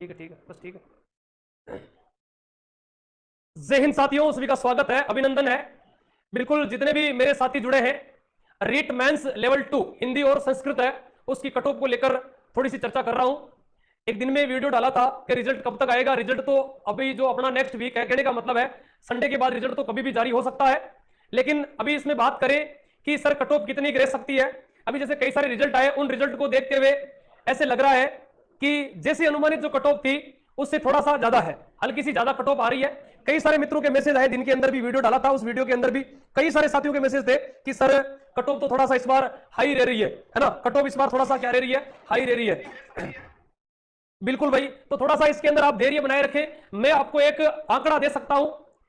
ठीक है बस ठीक है। जय हिंद साथियों, सभी का स्वागत है, अभिनंदन है। बिल्कुल जितने भी मेरे साथी जुड़े हैं, रीट मेंस लेवल 2 हिंदी और संस्कृत है, उसकी कट ऑफ को लेकर थोड़ी सी चर्चा कर रहा हूं। एक दिन में वीडियो डाला था कि रिजल्ट कब तक आएगा। रिजल्ट तो अभी जो अपना नेक्स्ट वीक है, कहने का मतलब है संडे के बाद रिजल्ट तो कभी भी जारी हो सकता है। लेकिन अभी इसमें बात करें कि सर कट ऑफ कितनी गिर सकती है। अभी जैसे कई सारे रिजल्ट आए, उन रिजल्ट को देखते हुए ऐसे लग रहा है कि जैसी अनुमानित जो कट ऑफ थी उससे थोड़ा सा ज्यादा है, हल्की सी ज्यादा कट ऑफ आ रही है। कई सारे मित्रों के मैसेज आए, दिन के अंदर भी वीडियो डाला था, उस वीडियो के अंदर भी कई सारे साथियों के मैसेज थे कि सर कट ऑफ तो थोड़ा सा इस बार हाई रह रही है ना, कट ऑफ इस बार थोड़ा सा क्या रह रही है, हाई रह रही है। बिल्कुल भाई, तो थोड़ा सा इसके अंदर आप धैर्य बनाए रखें। मैं आपको एक आंकड़ा दे सकता हूं,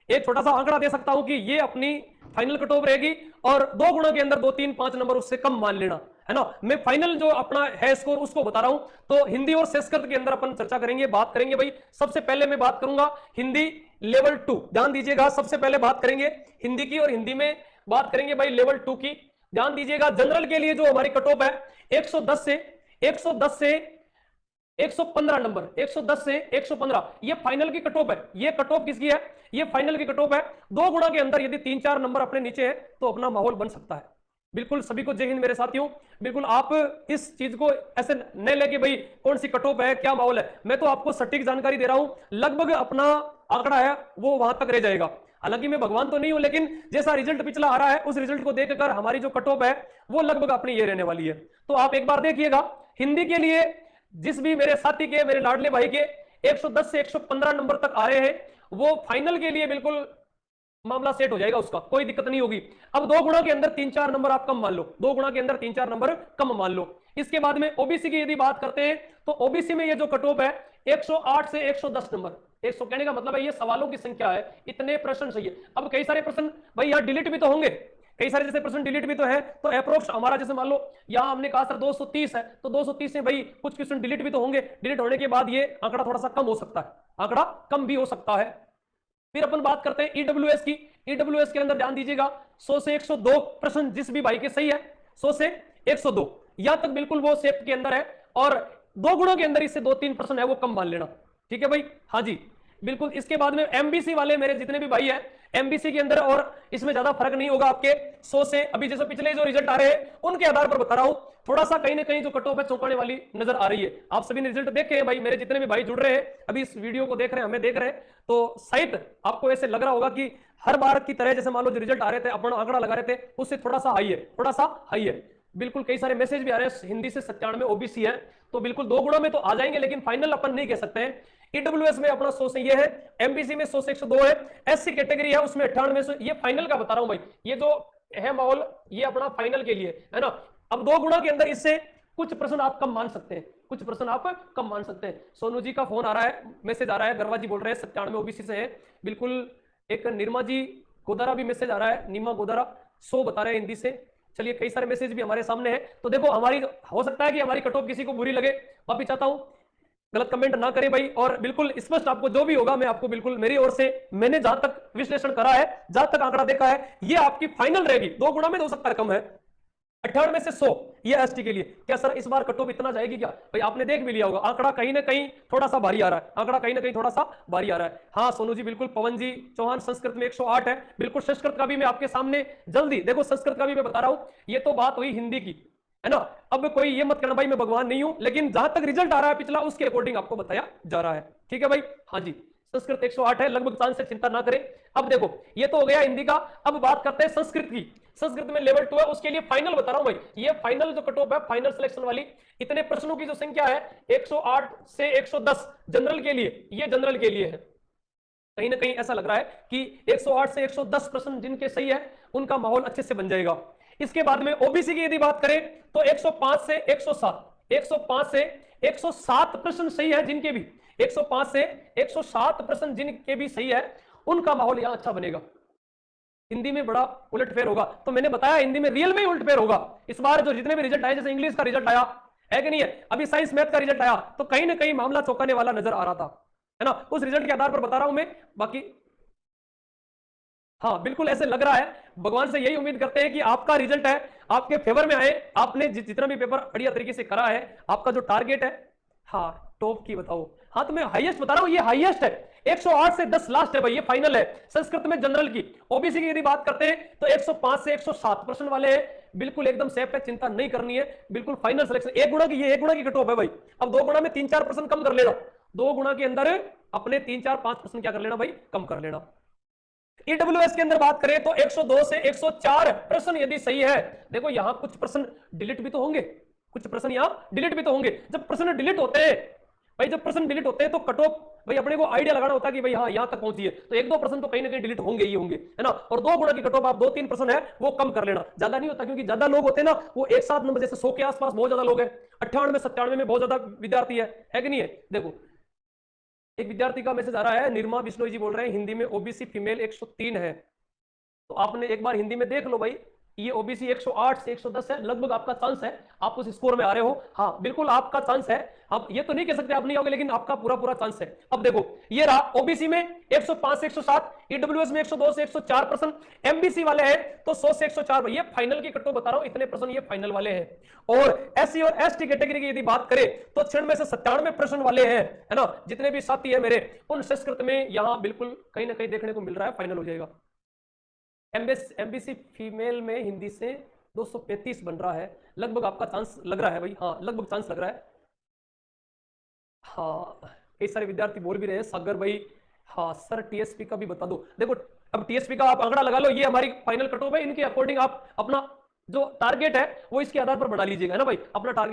एक छोटा सा आंकड़ा दे सकता हूं कि ये अपनी फाइनल कट ऑफ रहेगी और 2 गुणों के अंदर 2, 3, 5 नंबर उससे कम मान लेना, है ना। मैं फाइनल जो अपना है स्कोर उसको बता रहा हूं। तो हिंदी और संस्कृत के अंदर अपन चर्चा करेंगे, बात करेंगे भाई। सबसे पहले मैं बात करूंगा हिंदी लेवल 2, ध्यान दीजिएगा। सबसे पहले बात करेंगे हिंदी की, और हिंदी में बात करेंगे भाई लेवल 2 की। ध्यान दीजिएगा, जनरल के लिए जो हमारी कट ऑफ है 110 से 115 नंबर, 110 से 115, ये फाइनल की कट ऑफ है। ये कट ऑफ किसकी है? ये फाइनल की कट ऑफ है। 2 गुणा के अंदर यदि 3-4 नंबर अपने नीचे है तो अपना माहौल बन सकता है। बिल्कुल सभी को जय हिंद मेरे साथियों। बिल्कुल आप इस चीज को ऐसे न लेके भाई कौन सी कट ऑफ है, क्या माहौल है, मैं तो आपको सटीक जानकारी दे रहा हूं। लगभग अपना आंकड़ा है वो वहां तक रह जाएगा। हालांकि मैं भगवान तो नहीं हूं, लेकिन जैसा रिजल्ट पिछला आ रहा है उस रिजल्ट को देखकर हमारी जो कट ऑफ है वो लगभग अपनी ये रहने वाली है। तो आप एक बार देखिएगा, हिंदी के लिए जिस भी मेरे साथी के, मेरे लाडले भाई के 110 से 115 नंबर तक आ रहे हैं, वो फाइनल के लिए बिल्कुल मामला सेट हो जाएगा, उसका कोई दिक्कत नहीं होगी। अब 2 गुणा के अंदर 3-4 नंबर आप कम मान लो, 2 गुणा के अंदर 3-4 नंबर कम मान लो। इसके बाद में ओबीसी की यदि बात करते हैं तो ओबीसी में ये जो कट ऑफ है 108 से 110 नंबर। 100 कहने का मतलब है ये सवालों की संख्या है, इतने प्रश्न चाहिए। अब कई सारे प्रश्न भाई यहाँ डिलीट भी तो होंगे, कई सारे जैसे प्रश्न डिलीट भी तो है, तो अप्रोक्स हमारा जैसे मान लो यहाँ हमने कहा सर 230 है, तो 230 में भाई कुछ क्वेश्चन डिलीट भी तो होंगे। डिलीट होने के बाद ये आंकड़ा थोड़ा सा कम हो सकता है, आंकड़ा कम भी हो सकता है। फिर अपन बात करते हैं ईडब्ल्यूएस की। ईडब्ल्यूएस के अंदर ध्यान दीजिएगा 100 से 102 प्रश्न जिस भी भाई के सही है, 100 से 102 यहां तक बिल्कुल वो सेफ के अंदर है। और 2 गुणों के अंदर इससे 2-3 प्रश्न है वो कम मान लेना, ठीक है भाई। हाँ जी बिल्कुल। इसके बाद में एमबीसी वाले मेरे जितने भी भाई हैं, एमबीसी के अंदर और इसमें ज्यादा फर्क नहीं होगा आपके 100 से। अभी जैसे पिछले जो रिजल्ट आ रहे हैं उनके आधार पर बता रहा हूं, थोड़ा सा कहीं ना कहीं जो कट ऑफ है चौंकाने वाली नजर आ रही है। आप सभी ने रिजल्ट देखे हैं भाई, मेरे जितने भी भाई जुड़ रहे हैं अभी इस वीडियो को देख रहे हैं, हमें देख रहे हैं, तो शायद आपको ऐसे लग रहा होगा कि हर बार की तरह जैसे मान लो जो रिजल्ट आ रहे थे अपना आंकड़ा लगा रहे थे उससे थोड़ा सा हाई है, थोड़ा सा हाई है। बिल्कुल कई सारे मैसेज भी आ रहे हैं, हिंदी से 97 ओबीसी है, तो बिल्कुल 2 गुणों में तो आ जाएंगे, लेकिन फाइनल अपन नहीं कह सकते हैं। ईडब्ल्यूएस में अपना 100 से ये है, एमबीसी में 100 से 102 है, एससी कैटेगरी है उसमें 98 से। ये फाइनल का बता रहा हूं भाई, ये जो है माहौल ये अपना फाइनल के लिए है ना। अब 2 गुणा के अंदर इससे कुछ प्रश्न आप कम मान सकते हैं, कुछ प्रश्न आप कम मान सकते हैं। सोनू जी का फोन आ रहा है, मैसेज आ रहा है, गरवा जी बोल रहे हैं 97 ओबीसी से है बिल्कुल। एक निर्मा जी गोदारा भी मैसेज आ रहा है, नीमा गोदारा 100 बता रहे हैं हिंदी से। चलिए कई सारे मैसेज भी हमारे सामने है। तो देखो हमारी हो सकता है कि हमारी कट ऑफ किसी को बुरी लगे, वापिस चाहता हूं गलत कमेंट ना करें भाई, और बिल्कुल स्पष्ट आपको जो भी होगा मैं आपको बिल्कुल मेरी ओर से, मैंने जहां तक विश्लेषण करा है, जहां तक आंकड़ा देखा है, ये आपकी फाइनल रहेगी। 2 गुणा में हो सकता है कम है, 98 से 100 ये एसटी के लिए। क्या सर इस बार कट ऑफ इतना जाएगी क्या? भाई आपने देख भी लिया होगा आंकड़ा कहीं ना कहीं थोड़ा सा भारी आ रहा है, आंकड़ा कहीं ना कहीं थोड़ा सा भारी आ रहा है। हाँ सोनू जी बिल्कुल। पवन जी चौहान संस्कृत में 108 है बिल्कुल। संस्कृत का भी मैं आपके सामने जल्दी देखो, संस्कृत का भी मैं बता रहा हूं। ये तो बात हुई हिंदी की, है ना। अब कोई ये मत करना भाई मैं भगवान नहीं हूं, लेकिन जहां तक रिजल्ट आ रहा है पिछला उसके अकॉर्डिंग आपको बताया जा रहा है, ठीक है भाई। हाँ जी संस्कृत 108 है लगभग, चांस से चिंता ना करें। अब देखो ये तो हो गया हिंदी का, अब बात करते हैं संस्कृत की। संस्कृत में लेवल 2 है, उसके लिए फाइनल बता रहा हूं भाई, ये फाइनल जो कट ऑफ है फाइनल सिलेक्शन वाली, इतने प्रश्नों की जो संख्या है 108 से 110 जनरल के लिए, ये जनरल के लिए है। कहीं ना कहीं ऐसा लग रहा है कि 108 से 110 प्रश्न जिनके सही है उनका माहौल अच्छे से बन जाएगा। इसके बाद में ओबीसी की यदि बात करें तो 105 से 107, 105 से 107 प्रश्न सही है जिनके भी, 105 से 107 प्रश्न जिनके भी सही है उनका माहौल यहां अच्छा बनेगा। हिंदी में बड़ा उलटफेर होगा, तो मैंने बताया हिंदी में रियल में ही उलटफेर होगा इस बार। जो जितने भी रिजल्ट आए, जैसे इंग्लिश का रिजल्ट आया है कि नहीं है, अभी साइंस मैथ का रिजल्ट आया, तो कहीं ना कहीं मामला चौंकाने वाला नजर आ रहा था, है ना। उस रिजल्ट के आधार पर बता रहा हूं मैं। बाकी हाँ बिल्कुल ऐसे लग रहा है, भगवान से यही उम्मीद करते हैं कि आपका रिजल्ट है आपके फेवर में आए। आपने जितना भी पेपर बढ़िया तरीके से करा है, आपका जो टारगेट है, हाँ टॉप की बताओ, हाँ तो मैं हाईएस्ट बता रहा हूं, ये हाईएस्ट है। 108 से 10 लास्ट है भाई, ये फाइनल है। संस्कृत में जनरल की, ओबीसी की यदि बात करते हैं तो 105 से 107 प्रश्न वाले हैं, बिल्कुल एकदम सेफ है, चिंता नहीं करनी है, बिल्कुल फाइनल सिलेक्शन। एक गुणा की, ये एक गुणा की कट ऑफ है भाई। अब 2 गुणा में 3-4 प्रश्न कम कर लेना, 2 गुणा के अंदर अपने 3-4-5 प्रश्न क्या कर लेना भाई, कम कर लेना। ईडब्ल्यूएस के अंदर बात करें तो 102 से 104 प्रश्न यदि सही है, देखो यहां कुछ प्रश्न डिलीट भी तो होंगे, कुछ प्रश्न यहां डिलीट भी तो होंगे। जब प्रश्न डिलीट होते हैं भाई, जब प्रश्न डिलीट होते हैं तो कट ऑफ भाई अपने को आइडिया लगाना होता है कि भाई हाँ यहां तक पहुंची है, तो 1-2 प्रश्न तो कहीं ना कहीं डिलीट होंगे ही होंगे, है ना। और 2 गुणा की कट ऑफ आप 2-3 प्रश्न है वो कम कर लेना, ज्यादा नहीं होता, क्योंकि ज्यादा लोग होते हैं ना वो एक साथ नंबर, जैसे 100 के आसपास बहुत ज्यादा लोग हैं, 98-97 में बहुत ज्यादा विद्यार्थी है कि नहीं है। देखो एक विद्यार्थी का मैसेज आ रहा है, निर्मा बिश्नोई जी बोल रहे हैं हिंदी में ओबीसी फीमेल 103 है, तो आपने एक बार हिंदी में देख लो भाई, ये ओबीसी 108 से 110 है, लगभग आपका चांस है आप उस स्कोर में आ रहे हो। हाँ बिल्कुल आपका चांस है, हम ये तो नहीं कह सकते आप नहीं आओगे, लेकिन आपका पूरा पूरा चांस है। अब देखो ये रहा, ओबीसी में 105 से 107, ईडब्ल्यूएस में 102 से 104 प्रश्न, एमबीसी वाले हैं तो 100 से 104, ये फाइनल की कटो बता रहा हूं, इतने प्रश्न ये फाइनल वाले हैं। और एससी और एसटी कैटेगरी की यदि बात करें तो 96 से 97 प्रश्न वाले हैं, है ना। जितने भी साथी है मेरे उन संस्कृत में यहां बिल्कुल कहीं ना कहीं देखने को मिल रहा है, फाइनल हो जाएगा। एमबीसी फीमेल में हिंदी से 235 बन रहा है, लगभग आपका चांस लग रहा है भाई, हाँ लगभग चांस लग रहा है। हाँ कई सारे विद्यार्थी बोल भी रहे हैं सागर भाई, हाँ सर टीएसपी का भी बता दो। देखो अब टीएसपी का आप आंकड़ा लगा लो, ये हमारी फाइनल कट ऑफ है, इनके अकॉर्डिंग आप अपना जो टारगेट है वो इसके आधार पर बढ़ा लीजिएगा, है ना भाई, अपना टारगेट